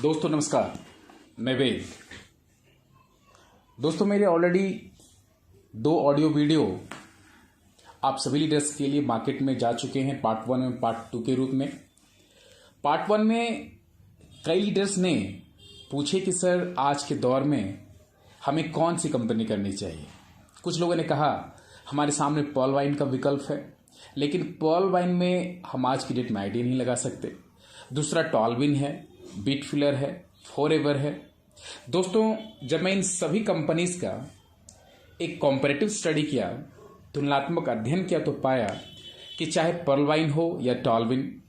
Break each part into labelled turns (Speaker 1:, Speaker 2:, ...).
Speaker 1: दोस्तों नमस्कार, मैं वेद। दोस्तों मेरे ऑलरेडी 2 ऑडियो वीडियो आप सभी लीडर्स के लिए मार्केट में जा चुके हैं, पार्ट 1 और पार्ट 2 के रूप में। पार्ट 1 में कई लीडर्स ने पूछे कि सर आज के दौर में हमें कौन सी कंपनी करनी चाहिए। कुछ लोगों ने कहा हमारे सामने पर्ल वाइन का विकल्प है, लेकिन पर्ल वाइन में हम आज की डेट में आईडी नहीं लगा सकते। दूसरा टॉलविन है, बिटफिलर है, फॉरएवर है। दोस्तों जब मैं इन सभी कंपनीज का एक कॉम्परेटिव स्टडी किया, तुलनात्मक अध्ययन किया, तो पाया कि चाहे पर्ल वाइन हो या टॉलविन,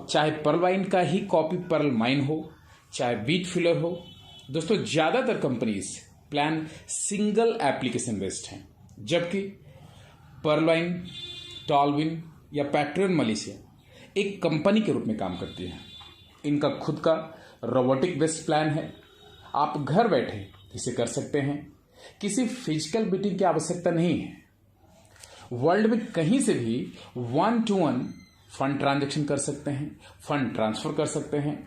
Speaker 1: चाहे पर्ल वाइन का ही कॉपी पर्ल माइन हो, चाहे बिटफिलर हो, दोस्तों ज़्यादातर companies plan single application based हैं, जबकि पर्ल वाइन, टॉलविन या पैट्रियन मलेशिया एक कंपनी के रूप में काम करती है। इनका खुद का रोबोटिक बेस्ड प्लान है। आप घर बैठे इसे कर सकते हैं, किसी फिजिकल मीटिंग की आवश्यकता नहीं है। वर्ल्ड में कहीं से भी 1-to-1 फंड ट्रांजैक्शन कर सकते हैं, फंड ट्रांसफर कर सकते हैं।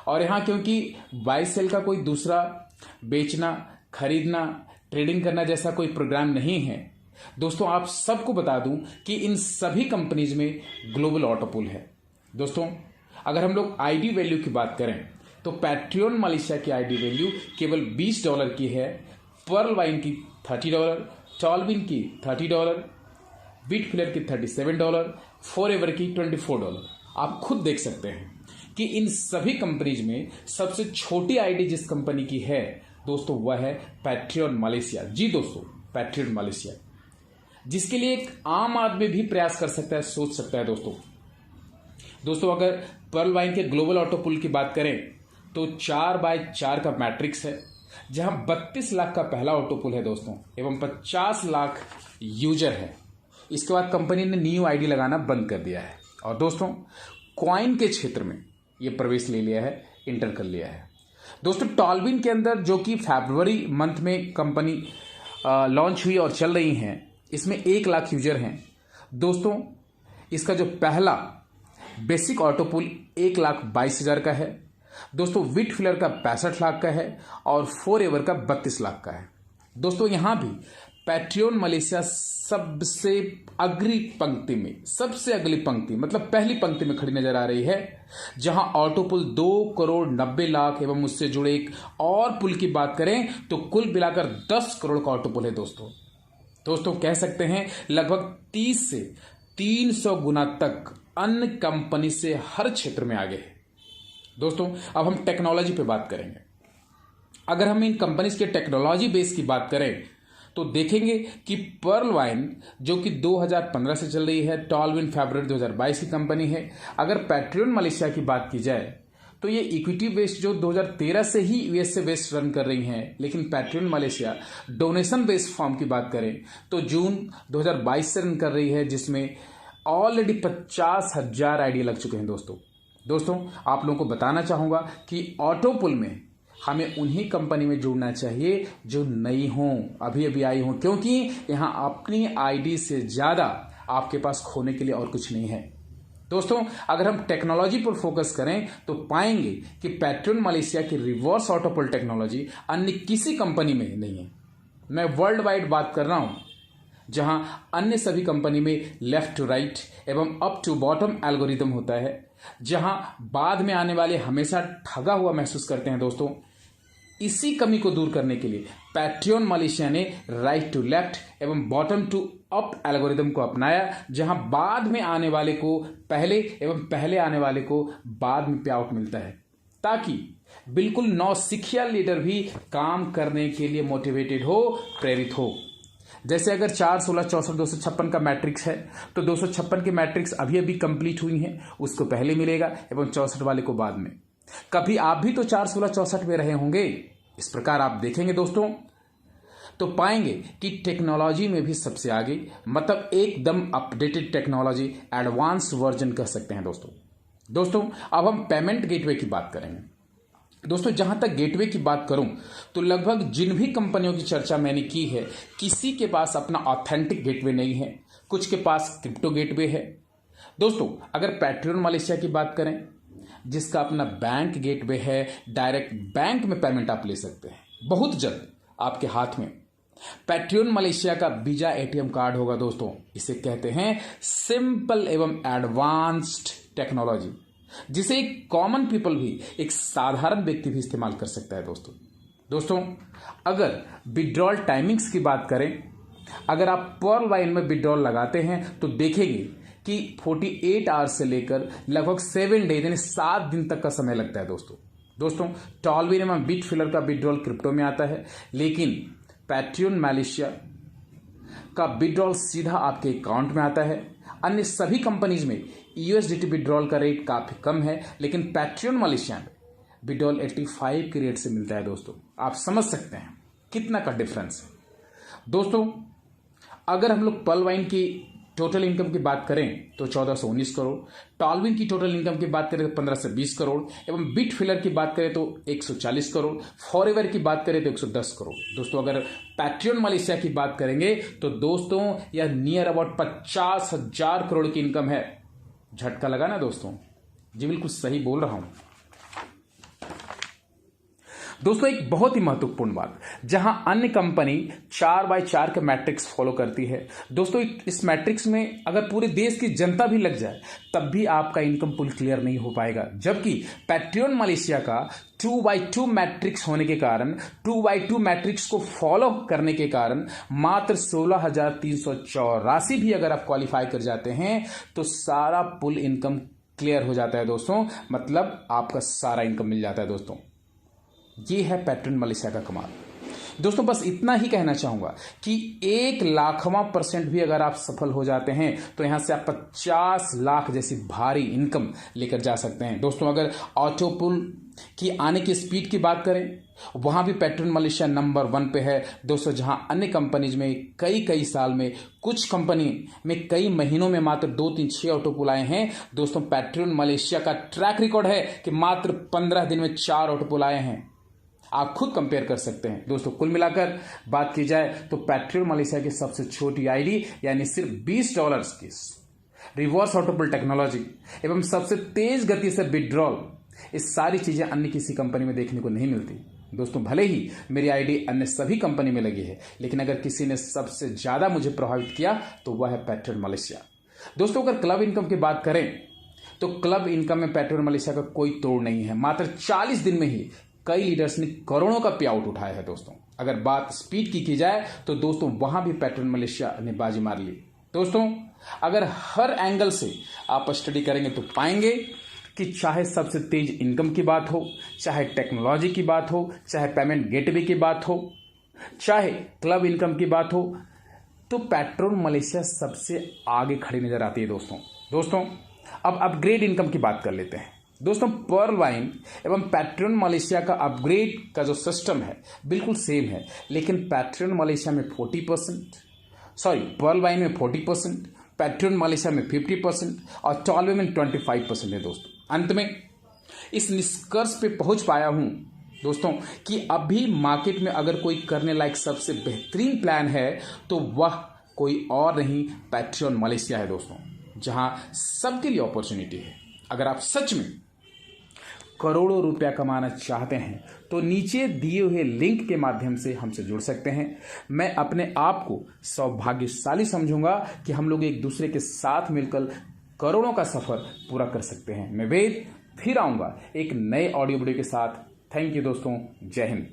Speaker 1: और यहाँ क्योंकि बाय सेल का कोई दूसरा बेचना, खरीदना, ट्रेडिंग करना जैसा कोई प्रोग्राम नहीं है, दोस्तों आप सबको बता दूं कि इन सभी कंपनीज में ग्लोबल ऑटो पूल है। दोस्तों अगर हम लोग आईडी वैल्यू की बात करें तो पैट्रियन मलेशिया की आईडी वैल्यू केवल $20 की है, पर्ल वाइन की $30, टॉलविन की $30, बिटफिलर की $37, फॉरएवर की $24। आप खुद देख सकते हैं कि इन सभी कंपनीज में सबसे छोटी आईडी जिस कंपनी की है दोस्तों वह है पैट्रियन मलेशिया। जी दोस्तों, पैट्रियन मलेशिया, जिसके लिए एक आम आदमी भी प्रयास कर सकता है, सोच सकता है। दोस्तों अगर पर्ल वाइन के ग्लोबल ऑटो पूल की बात करें तो 4x4 का मैट्रिक्स है, जहां 32 लाख का पहला ऑटो पूल है दोस्तों, एवं 50 लाख यूजर है। इसके बाद कंपनी ने न्यू आईडी लगाना बंद कर दिया है और दोस्तों कॉइन के क्षेत्र में यह प्रवेश ले लिया है, इंटर कर लिया है। दोस्तों टॉलविन के अंदर, जो कि फरवरी मंथ में कंपनी लॉन्च हुई और चल रही हैं, इसमें 1 लाख यूजर हैं। दोस्तों इसका जो पहला बेसिक ऑटो पूल 1,22,000 का है। दोस्तों बिटफिलर का 65 लाख का है और फॉरएवर का 32 लाख का है। दोस्तों यहां भी पैट्रियन मलेशिया सबसे अगली पंक्ति में, सबसे अगली पंक्ति मतलब पहली पंक्ति में खड़ी नजर आ रही है, जहां ऑटो पुल 2,90,00,000 एवं उससे जुड़े एक और पुल की बात करें तो कुल मिलाकर 10 करोड़ का ऑटो पुल है। दोस्तों कह सकते हैं लगभग 30 से 300 गुना तक अन्य कंपनी से हर क्षेत्र में आगे है। दोस्तों अब हम टेक्नोलॉजी पे बात करेंगे। अगर हम इन कंपनीज के टेक्नोलॉजी बेस की बात करें तो देखेंगे कि पर्ल वाइन जो कि 2015 से चल रही है, टॉलविन फरवरी 2022 की कंपनी है। अगर पैट्रियन मलेशिया की बात की जाए तो ये इक्विटी बेस्ड जो 2013 से ही यूएसए बेस्ड रन कर रही हैं, लेकिन Patreon Malaysia donation based form की बात करें तो जून 2022 से रन कर रही है, जिसमें ऑलरेडी 50,000 आईडी लग चुके हैं। दोस्तों आप लोगों को बताना चाहूंगा कि ऑटो पुल में हमें उन्हीं कंपनी में जुड़ना चाहिए जो नई हों, अभी अभी आई हों, क्योंकि यहां अपनी आईडी से ज्यादा आपके पास खोने के लिए और कुछ नहीं है। दोस्तों अगर हम टेक्नोलॉजी पर फोकस करें तो पाएंगे कि पैट्रियन मलेशिया की रिवर्स ऑटो पुल टेक्नोलॉजी अन्य किसी कंपनी में नहीं है। मैं वर्ल्ड वाइड बात कर रहा हूं, जहां अन्य सभी कंपनी में लेफ्ट टू राइट एवं अप टू बॉटम एल्गोरिदम होता है, जहां बाद में आने वाले हमेशा ठगा हुआ महसूस करते हैं। दोस्तों इसी कमी को दूर करने के लिए पैट्रियन मलेशिया ने राइट टू लेफ्ट एवं बॉटम टू अप एल्गोरिदम को अपनाया, जहां बाद में आने वाले को पहले एवं पहले आने वाले को बाद में पे आउट मिलता है, ताकि बिल्कुल नौसिखिया लीडर भी काम करने के लिए मोटिवेटेड हो, प्रेरित हो। जैसे अगर 4, 16, 64, 256 का मैट्रिक्स है तो 256 की मैट्रिक्स अभी अभी कंप्लीट हुई है, उसको पहले मिलेगा एवं 64 वाले को बाद में। कभी आप भी तो 4, 16, 64 में रहे होंगे। इस प्रकार आप देखेंगे दोस्तों तो पाएंगे कि टेक्नोलॉजी में भी सबसे आगे, मतलब एकदम अपडेटेड टेक्नोलॉजी, एडवांस वर्जन कह सकते हैं। दोस्तों अब हम पेमेंट गेटवे की बात करेंगे। दोस्तों जहां तक गेटवे की बात करूं तो लगभग जिन भी कंपनियों की चर्चा मैंने की है, किसी के पास अपना ऑथेंटिक गेटवे नहीं है, कुछ के पास क्रिप्टो गेटवे है। दोस्तों अगर पैट्रियन मलेशिया की बात करें जिसका अपना बैंक गेटवे है, डायरेक्ट बैंक में पेमेंट आप ले सकते हैं बहुत जल्द आपके हाथ में। पैट्रियन मलेशिया का वीजा एटीएम कार्ड होगा दोस्तों। इसे कहते हैं सिंपल एवं एडवांस्ड टेक्नोलॉजी, जिसे एक कॉमन पीपल भी, एक साधारण व्यक्ति भी इस्तेमाल कर सकता है दोस्तों। अगर विड्रॉल टाइमिंग्स की बात करें, अगर आप पर्ल वाइन में विड्रॉल लगाते हैं तो देखेंगे कि 48 आवर्स से लेकर लगभग 7 डेज यानी 7 दिन तक का समय लगता है दोस्तों। टॉलविन एवं बिटफिलर का विड्रॉल क्रिप्टो में आता है, लेकिन पैट्रियन मलेशिया का विड्रॉल सीधा आपके अकाउंट में आता है। अन्य सभी कंपनीज में यूएसडीटी विड्रॉल का रेट काफी कम है, लेकिन पैट्रियन मलेशिया में विड्रॉल 85 के रेट से मिलता है दोस्तों। आप समझ सकते हैं कितना का डिफरेंस है दोस्तों। अगर हम लोग पर्ल वाइन की टोटल इनकम की बात करें तो 14 से 19 करोड़, टॉलविन की टोटल इनकम की बात करें तो 15 से 20 करोड़, एवं बिटफिलर की बात करें तो 140 करोड़, फॉरएवर की बात करें तो 110 करोड़। दोस्तों अगर पैट्रियन मलेशिया की बात करेंगे तो दोस्तों यह नियर अबाउट 50,000 करोड़ की इनकम है। झटका लगा ना दोस्तों? जी बिल्कुल सही बोल रहा हूं दोस्तों। एक बहुत ही महत्वपूर्ण बात, जहां अन्य कंपनी 4x4 के मैट्रिक्स फॉलो करती है दोस्तों, इस मैट्रिक्स में अगर पूरे देश की जनता भी लग जाए तब भी आपका इनकम पुल क्लियर नहीं हो पाएगा। जबकि पैट्रियन मलेशिया का 2x2 मैट्रिक्स होने के कारण, 2x2 मैट्रिक्स को फॉलो करने के कारण मात्र 16,384 भी अगर आप क्वालिफाई कर जाते हैं तो सारा पुल इनकम क्लियर हो जाता है दोस्तों। मतलब आपका सारा इनकम मिल जाता है दोस्तों। ये है पैट्रियन मलेशिया का कमाल दोस्तों। बस इतना ही कहना चाहूंगा कि 1,00,000% भी अगर आप सफल हो जाते हैं तो यहां से आप 50 लाख जैसी भारी इनकम लेकर जा सकते हैं दोस्तों। अगर ऑटो पुल की आने की स्पीड की बात करें, वहां भी पैट्रियन मलेशिया नंबर 1 पे है दोस्तों। जहां अन्य कंपनीज में कई साल में, कुछ कंपनी में कई महीनों में मात्र 2, 3, 6 ऑटो पुल आए हैं दोस्तों। पैट्रियन मलेशिया का ट्रैक रिकॉर्ड है कि मात्र 15 दिन में 4 ऑटो पुल आए हैं। आप खुद कंपेयर कर सकते हैं दोस्तों। कुल मिलाकर बात की जाए तो पैट्रियन मलेशिया की सबसे छोटी आईडी यानी सिर्फ $20 की रिवर्स ऑटोपुल टेक्नोलॉजी एवं सबसे तेज गति से विड्रॉल, ये सारी चीजें अन्य किसी कंपनी में देखने को नहीं मिलती दोस्तों। भले ही मेरी आईडी अन्य सभी कंपनी में लगी है, लेकिन अगर किसी ने सबसे ज्यादा मुझे प्रभावित किया तो वह है पैट्रियन मलेशिया दोस्तों। अगर क्लब इनकम की बात करें तो क्लब इनकम में पैट्रियन मलेशिया का कोई तोड़ नहीं है। मात्र 40 दिन में ही कई लीडर्स ने करोड़ों का पे आउट उठाया है दोस्तों। अगर बात स्पीड की जाए तो दोस्तों वहां भी पैट्रियन मलेशिया ने बाजी मार ली दोस्तों। अगर हर एंगल से आप स्टडी करेंगे तो पाएंगे कि चाहे सबसे तेज इनकम की बात हो, चाहे टेक्नोलॉजी की बात हो, चाहे पेमेंट गेटवे की बात हो, चाहे क्लब इनकम की बात हो, तो पैट्रियन मलेशिया सबसे आगे खड़ी नजर आती है दोस्तों। अब अपग्रेड इनकम की बात कर लेते हैं दोस्तों। पर्ल वाइन एवं पैट्रियन मलेशिया का अपग्रेड का जो सिस्टम है बिल्कुल सेम है, लेकिन पैट्रियन मलेशिया में 40%, पर्ल वाइन में 40%, पैट्रियन मलेशिया में 50% और टॉलविन में 25% है दोस्तों। अंत में इस निष्कर्ष पे पहुंच पाया हूं दोस्तों कि अभी मार्केट में अगर कोई करने लायक सबसे बेहतरीन प्लान है तो वह कोई और नहीं पैट्रियन मलेशिया है दोस्तों, जहां सबके लिए अपॉर्चुनिटी है। अगर आप सच में करोड़ों रुपया कमाना चाहते हैं तो नीचे दिए हुए लिंक के माध्यम से हमसे जुड़ सकते हैं। मैं अपने आप को सौभाग्यशाली समझूंगा कि हम लोग एक दूसरे के साथ मिलकर करोड़ों का सफर पूरा कर सकते हैं। मैं वेद फिर आऊंगा एक नए ऑडियो वीडियो के साथ। थैंक यू दोस्तों। जय हिंद।